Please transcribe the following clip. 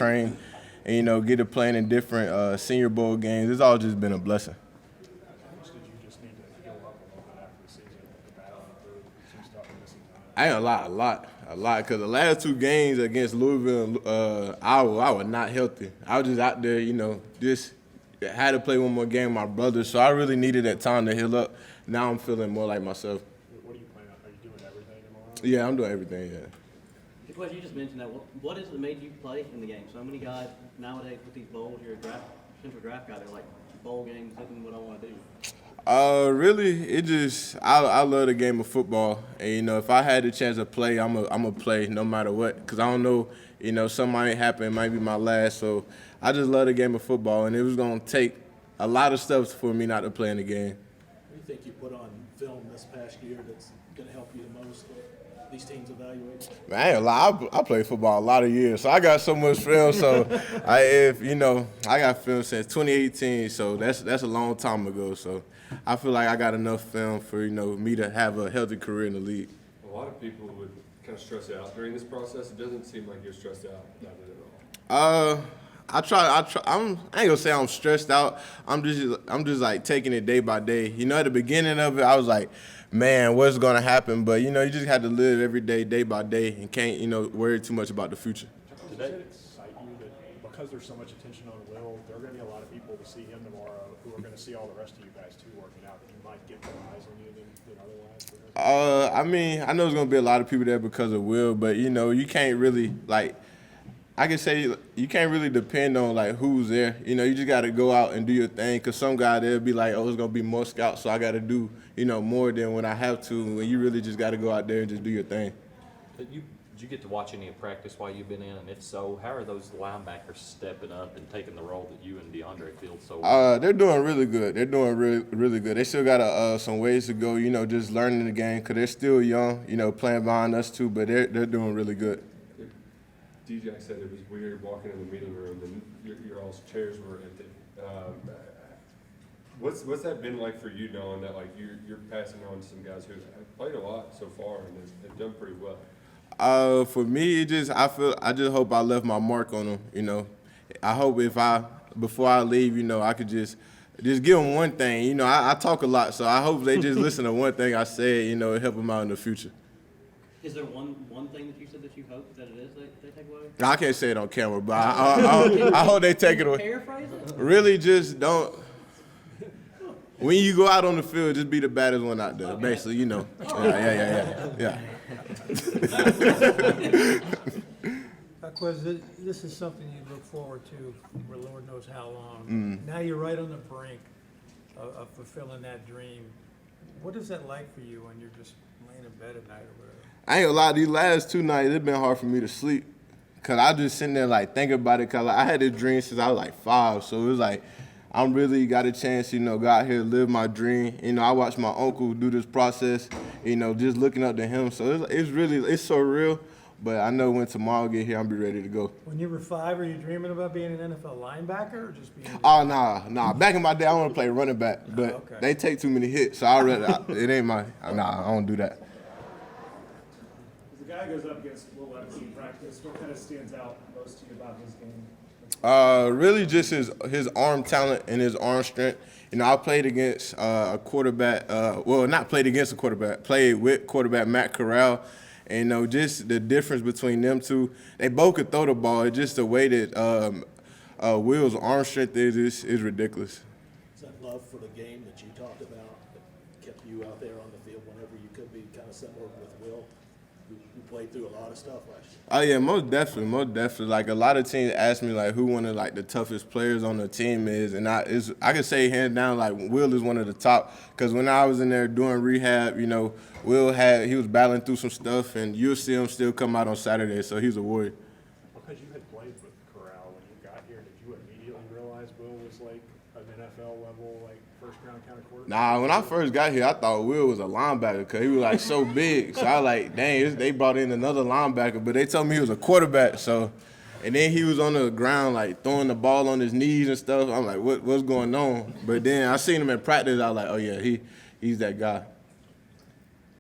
train and, get to playing in different Senior Bowl games. It's all just been a blessing. How much did you just need to heal up a little bit after the season with the battle through some stuff and missing time? I ain't a lot, because the last 2 games against Louisville and I was not healthy. I was just out there, just had to play one more game with my brother, so I really needed that time to heal up. Now I'm feeling more like myself. What are you planning on? Are you doing everything tomorrow? Yeah, I'm doing everything, yeah. Because you just mentioned that, what is it that made you play in the game? So many guys nowadays with these bowls, you're a central draft guy, they're like, bowl games isn't what I want to do. Really, I love the game of football, and if I had the chance to play, I'm a play no matter what, because I don't know, something might happen, it might be my last, so I just love the game of football, and it was gonna take a lot of stuff for me not to play in the game. What do you think you put on film this past year that's going to help you the most that these teams evaluate? Man, I ain't gonna lie, I played football a lot of years, so I got so much film. So I got film since 2018, so that's a long time ago. So I feel like I got enough film for me to have a healthy career in the league. A lot of people would kind of stress out during this process. It doesn't seem like you're stressed out about it at all. I ain't gonna say I'm stressed out. I'm just like taking it day by day. At the beginning of it, I was like, man, what's gonna happen? But you just have to live every day by day, and can't worry too much about the future. Does it excite you that because there's so much attention on Will, there are going to be a lot of people to see him tomorrow who are going to see all the rest of you guys too working out, that you might get more eyes on you than otherwise? I know there's gonna be a lot of people there because of Will, but you can't really I can say you can't really depend on who's there. You just got to go out and do your thing. Cause some guy there'll be like, oh, it's gonna be more scouts, so I got to do more than when I have to. When you really just got to go out there and just do your thing. Did you get to watch any of practice while you've been in? And if so, how are those linebackers stepping up and taking the role that you and DeAndre filled so well? They're doing really good. They're doing really good. They still got some ways to go. Just learning the game. Cause they're still young. Playing behind us too, but they're doing really good. DJ said it was weird walking in the meeting room and your all's chairs were empty. What's that been like for you, knowing that you're passing on to some guys who have played a lot so far and have done pretty well? For me, I just hope I left my mark on them. I hope before I leave, I could just give them one thing. I talk a lot, so I hope they just listen to one thing I said. It help them out in the future. Is there one thing that you said that you hope that it is they take away? I can't say it on camera, but I hope they take it away. Paraphrase it? Really, just don't. When you go out on the field, just be the baddest one out there. Okay. Basically, Yeah. Jacquez, this is something you look forward to for Lord knows how long. Now you're right on the brink of fulfilling that dream. What is that like for you when you're just laying in bed at night or whatever? I ain't gonna lie, these last 2 nights, it's been hard for me to sleep. Cause I just sitting there thinking about it. Cause I had this dream since I was 5, so it was I'm really got a chance, go out here live my dream. I watched my uncle do this process, just looking up to him. So it's so real. But I know when tomorrow get here, I'll be ready to go. When you were 5, were you dreaming about being an NFL linebacker or just being? Oh nah. Back in my day, I want to play running back, but They take too many hits, so it ain't my. Nah, I don't do that. As a guy goes up against Will Levis in practice, what kind of stands out most to you about his game? Really just his arm talent and his arm strength. I played against a quarterback. Not played against a quarterback. Played with quarterback Matt Corral. And just the difference between them two, they both could throw the ball. It's just the way that Will's arm strength is ridiculous. Is that love for the game that you talked about that kept you out there on the field whenever you could be kind of similar with Will, who played through a lot of stuff last year? Oh yeah, most definitely. A lot of teams ask me who one of the toughest players on the team is, and I can say hands down Will is one of the top. Because when I was in there doing rehab, Will he was battling through some stuff, and you'll see him still come out on Saturday. So he's a warrior. Because you had played with Corral when you got here, did you immediately realize Will was an NFL level first-round kind of quarterback? Nah, when I first got here, I thought Will was a linebacker because he was so big. So I was dang, they brought in another linebacker, but they told me he was a quarterback. So, and then he was on the ground throwing the ball on his knees and stuff. I'm what's going on? But then I seen him in practice. I was oh yeah, he's that guy.